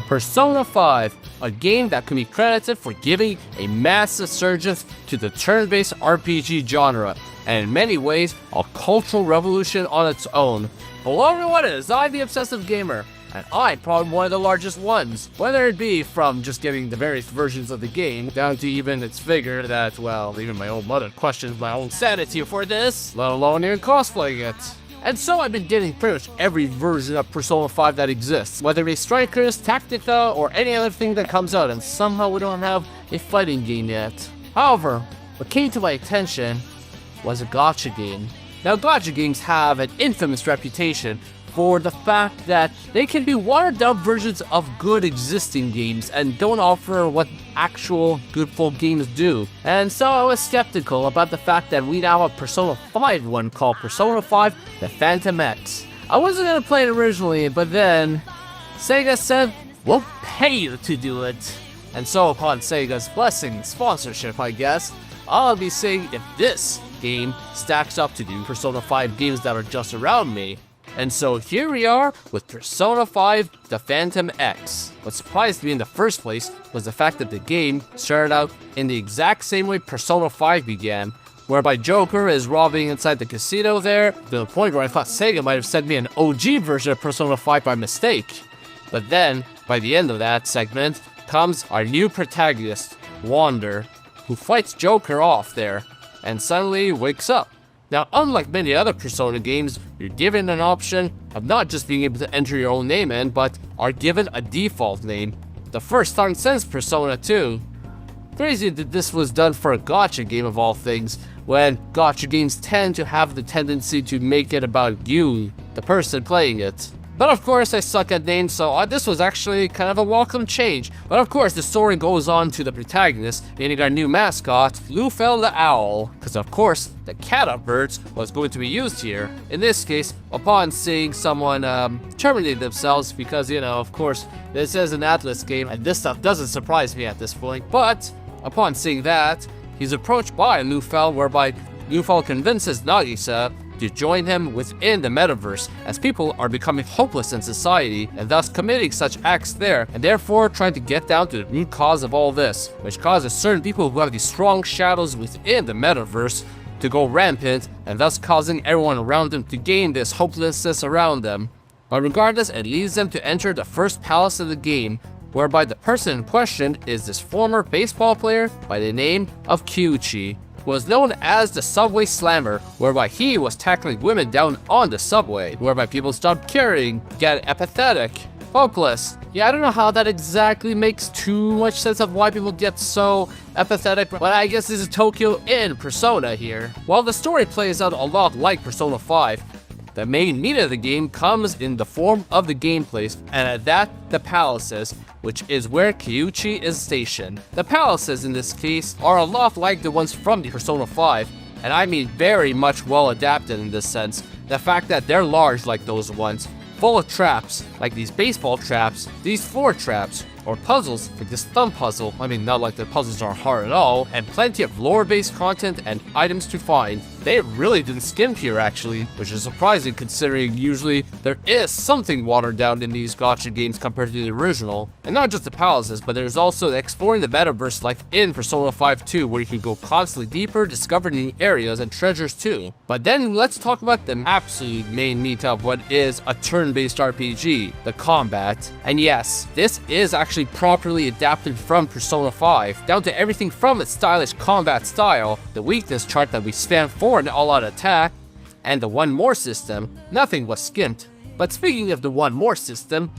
Persona 5, a game that can be credited for giving a massive surge to the turn-based RPG genre, and in many ways, a cultural revolution on its own. Hello everyone, it is I, the Obsessive Gamer, and I'm probably one of the largest ones, whether it be from just getting the various versions of the game, down to even its figure that, well, even my own mother questions my own sanity for this, let alone even cosplaying it. And so I've been getting pretty much every version of Persona 5 that exists, whether it be Strikers, Tactica, or any other thing that comes out, and somehow we don't have a fighting game yet. However, what came to my attention was a gacha game. Now, gacha games have an infamous reputation for the fact that they can be watered-down versions of good existing games and don't offer what actual good full games do. And so I was skeptical about the fact that we now have Persona 5 one called Persona 5 The Phantom X. I wasn't gonna play it originally, but then Sega said, we'll pay you to do it. And so upon Sega's blessing, sponsorship I guess, I'll be seeing if this game stacks up to the Persona 5 games that are just around me. And so here we are with Persona 5 The Phantom X. What surprised me in the first place was the fact that the game started out in the exact same way Persona 5 began, whereby Joker is robbing inside the casino there, to the point where I thought Sega might have sent me an OG version of Persona 5 by mistake. But then, by the end of that segment, comes our new protagonist, Wander, who fights Joker off there, and suddenly wakes up. Now, unlike many other Persona games, you're given an option of not just being able to enter your own name in, but are given a default name. The first time since Persona 2. Crazy that this was done for a gacha game of all things, when gacha games tend to have the tendency to make it about you, the person playing it. But of course, I suck at names, so this was actually kind of a welcome change. But of course, the story goes on to the protagonist, meaning our new mascot, Lufel the Owl. Because of course, the cat of birds was going to be used here. In this case, upon seeing someone terminate themselves, because, you know, of course, this is an Atlas game, and this stuff doesn't surprise me at this point. But, upon seeing that, he's approached by Lufel, whereby Lufel convinces Nagisa to join him within the metaverse, as people are becoming hopeless in society and thus committing such acts there, and therefore trying to get down to the root cause of all this, which causes certain people who have these strong shadows within the metaverse to go rampant, and thus causing everyone around them to gain this hopelessness around them. But regardless, it leads them to enter the first palace of the game, whereby the person in question is this former baseball player by the name of Kyuchi, was known as the Subway Slammer, whereby he was tackling women down on the subway, whereby people stopped caring, get apathetic, hopeless. Yeah, I don't know how that exactly makes too much sense of why people get so apathetic, but I guess this is Tokyo in Persona here. While the story plays out a lot like Persona 5, the main meat of the game comes in the form of the gameplays, and at that, the palaces, which is where Kyuchi is stationed. The palaces in this case are a lot like the ones from the Persona 5, and I mean very much well adapted in this sense. The fact that they're large like those ones, full of traps, like these baseball traps, these floor traps, or puzzles like this thumb puzzle. I mean, not like the puzzles are hard at all, and plenty of lore-based content and items to find. They really didn't skimp here actually, which is surprising considering usually there is something watered down in these gacha games compared to the original. And not just the palaces, but there's also exploring the metaverse like in Persona 5 2, where you can go constantly deeper, discover new areas and treasures too. But then let's talk about the absolute main meat of what is a turn-based RPG, the combat. And yes, this is actually properly adapted from Persona 5, down to everything from its stylish combat style, the weakness chart that we spam for an all-out attack, and the one more system. Nothing was skimped. But speaking of the one more system,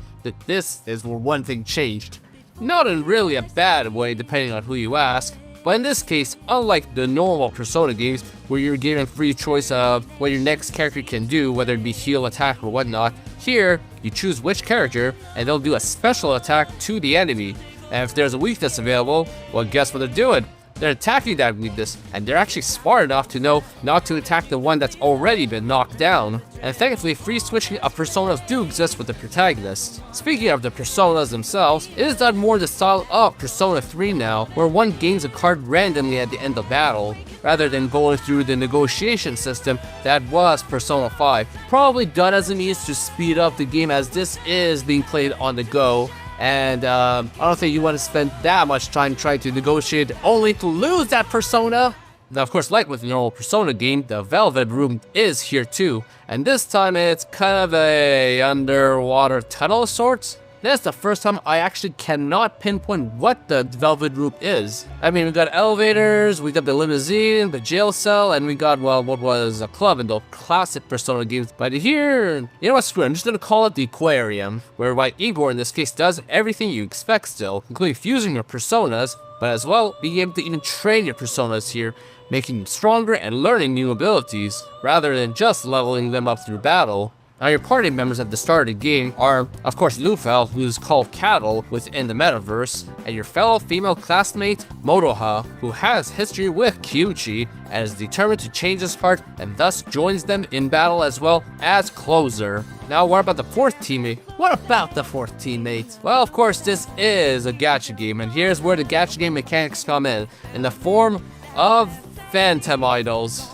this is where one thing changed. Not in really a bad way depending on who you ask, but in this case, unlike the normal Persona games where you're given free choice of what your next character can do, whether it be heal, attack, or whatnot, here you choose which character and they'll do a special attack to the enemy. And if there's a weakness available, well, guess what they're doing? They're attacking that weakness, and they're actually smart enough to know not to attack the one that's already been knocked down. And thankfully, free switching of personas do exist with the protagonist. Speaking of the personas themselves, it is done more in the style of Persona 3 now, where one gains a card randomly at the end of battle, rather than going through the negotiation system that was Persona 5. Probably done as a means to speed up the game, as this is being played on the go, And I don't think you want to spend that much time trying to negotiate only to lose that persona. Now, of course, like with the normal Persona game, the Velvet Room is here too. And this time it's kind of a underwater tunnel of sorts. This is the first time I actually cannot pinpoint what the Velvet Room is. I mean, we got elevators, we got the limousine, the jail cell, and we got, well, what was a club in the classic Persona games. But here, you know what, screw it, I'm just gonna call it the aquarium, whereby Igor in this case does everything you expect still, including fusing your personas, but as well being able to even train your personas here, making them stronger and learning new abilities, rather than just leveling them up through battle. Now, your party members at the start of the game are, of course, Lufel, who's called Cattle within the metaverse, and your fellow female classmate, Motoha, who has history with Kyuchi and is determined to change his heart and thus joins them in battle as well as Closer. Now, what about the fourth teammate? Well, of course, this is a gacha game, and here's where the gacha game mechanics come in the form of phantom idols.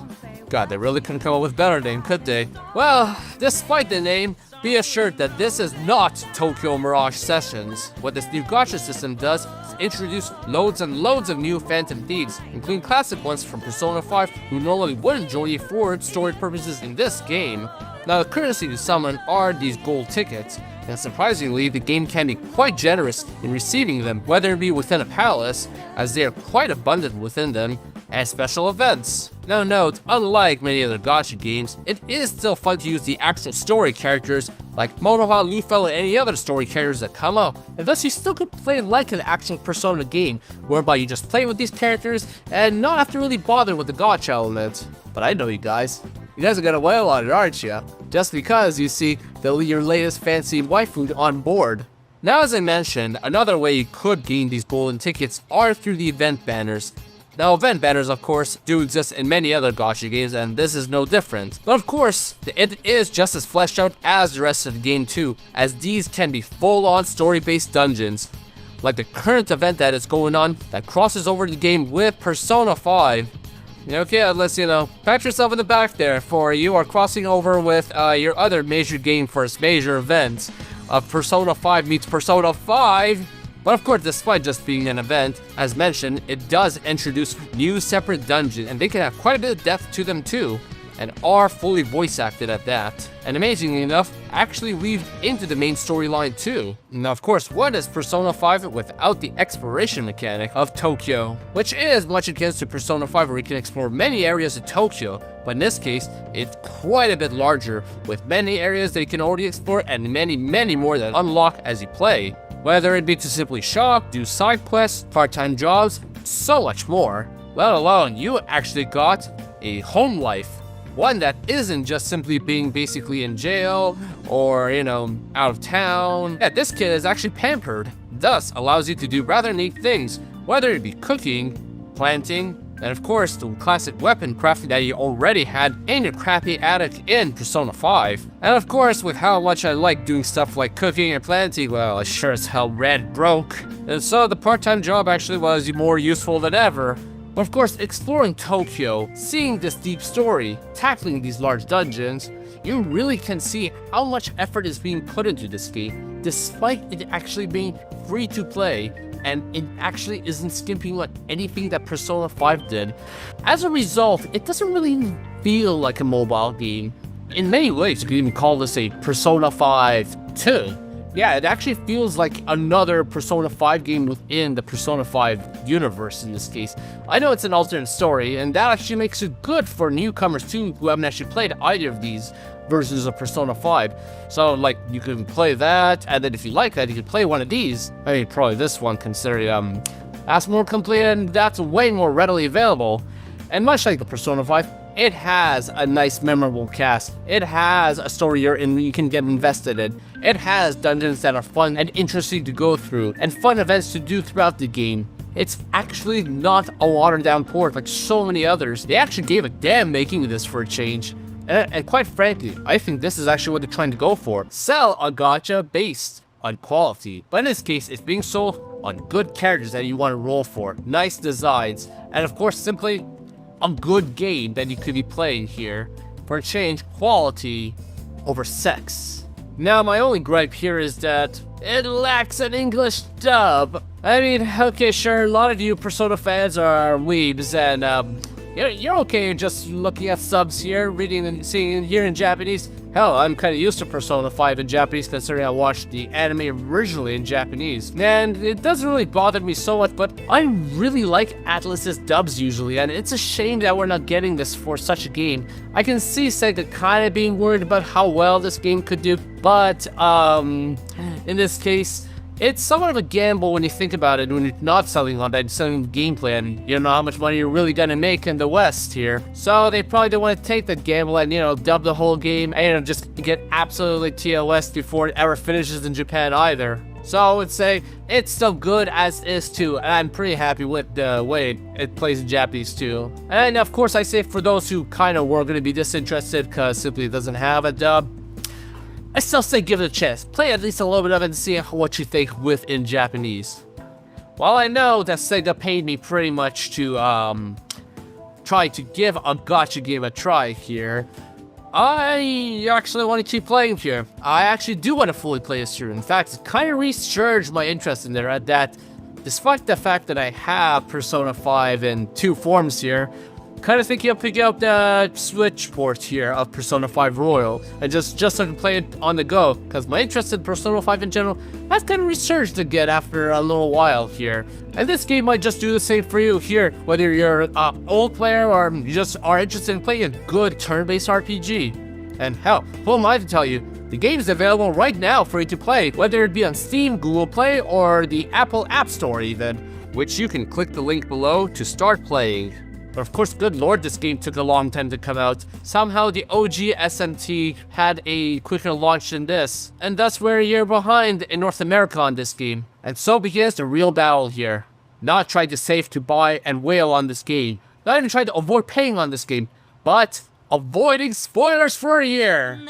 God, they really couldn't come up with a better name, could they? Well, despite the name, be assured that this is not Tokyo Mirage Sessions. What this new gacha system does is introduce loads and loads of new phantom thieves, including classic ones from Persona 5 who normally wouldn't join you for story purposes in this game. Now, the currency to summon are these gold tickets, and surprisingly, the game can be quite generous in receiving them, whether it be within a palace, as they are quite abundant within them, and special events. Now note, unlike many other gacha games, it is still fun to use the actual story characters like Monoha, Lufel, and any other story characters that come up, and thus you still could play like an actual Persona game, whereby you just play with these characters and not have to really bother with the gacha element. But I know you guys are gonna wail on it, aren't you? Just because, you see, your latest fancy waifu on board. Now, as I mentioned, another way you could gain these golden tickets are through the event banners. Now, event banners, of course, do exist in many other gacha games, and this is no different. But of course, it is just as fleshed out as the rest of the game too, as these can be full-on story-based dungeons. Like the current event that is going on that crosses over the game with Persona 5. Okay, let's, pat yourself in the back there, for you are crossing over with your other major game first major event of Persona 5 meets Persona 5. But of course, despite just being an event, as mentioned, it does introduce new separate dungeons, and they can have quite a bit of depth to them too, and are fully voice acted at that. And amazingly enough, actually weave into the main storyline too. Now, of course, what is Persona 5 without the exploration mechanic of Tokyo? Which is much akin to Persona 5, where you can explore many areas of Tokyo, but in this case, it's quite a bit larger, with many areas that you can already explore and many, many more that unlock as you play. Whether it be to simply shop, do side quests, part-time jobs, so much more. Let alone, you actually got a home life. One that isn't just simply being basically in jail or, out of town. Yeah, this kid is actually pampered, thus allows you to do rather neat things, whether it be cooking, planting, and of course the classic weapon crafting that you already had in your crappy attic in Persona 5. And of course, with how much I like doing stuff like cooking and planting, well, I sure as hell red broke. And so the part-time job actually was more useful than ever. But of course, exploring Tokyo, seeing this deep story, tackling these large dungeons, you really can see how much effort is being put into this game, despite it actually being free to play, and it actually isn't skimping on anything that Persona 5 did. As a result, it doesn't really feel like a mobile game. In many ways, you could even call this a Persona 5 2. Yeah, it actually feels like another Persona 5 game within the Persona 5 universe in this case. I know it's an alternate story, and that actually makes it good for newcomers too who haven't actually played either of these versions of Persona 5. So, you can play that, and then if you like that, you can play one of these. I mean, probably this one, considering, that's more complete, and that's way more readily available. And much like the Persona 5, it has a nice, memorable cast. It has a story you can get invested in. It has dungeons that are fun and interesting to go through, and fun events to do throughout the game. It's actually not a watered-down port like so many others. They actually gave a damn making this for a change. And quite frankly, I think this is actually what they're trying to go for. Sell a gacha based on quality. But in this case, it's being sold on good characters that you want to roll for, nice designs, and of course, simply a good game that you could be playing here. For a change, quality over sex. Now, my only gripe here is that it lacks an English dub. I mean, okay, sure, a lot of you Persona fans are weebs, and you're okay just looking at subs here, reading and seeing it here in Japanese. Hell, I'm kind of used to Persona 5 in Japanese, considering I watched the anime originally in Japanese. And it doesn't really bother me so much, but I really like Atlus's dubs usually, and it's a shame that we're not getting this for such a game. I can see Sega kind of being worried about how well this game could do, but in this case, it's somewhat of a gamble when you think about it, when you're not selling on that, selling gameplay, and you don't know how much money you're really gonna make in the West here. So they probably don't want to take that gamble and, dub the whole game and just get absolutely TOS before it ever finishes in Japan either. So I would say it's still good as is too, and I'm pretty happy with the way it plays in Japanese too. And of course I say for those who kind of were gonna be disinterested because simply it doesn't have a dub, I still say give it a chance. Play at least a little bit of it and see what you think with in Japanese. While I know that Sega paid me pretty much to try to give a gacha game a try here, I actually want to keep playing here. I actually do want to fully play this through. In fact, it kind of resurged my interest in there at that, despite the fact that I have Persona 5 in 2 forms here, kind of thinking of picking up the Switch port here of Persona 5 Royal and just so I can play it on the go, because my interest in Persona 5 in general has kind of resurged again after a little while here. And this game might just do the same for you here, whether you're an old player or you just are interested in playing a good turn-based RPG. And hell, who am I to tell you? The game is available right now for you to play, whether it be on Steam, Google Play, or the Apple App Store even, which you can click the link below to start playing. But of course, good lord, this game took a long time to come out. Somehow the OG SMT had a quicker launch than this, and thus we're a year behind in North America on this game. And so begins the real battle here. Not trying to save to buy and whale on this game. Not even trying to avoid paying on this game, but avoiding spoilers for a year.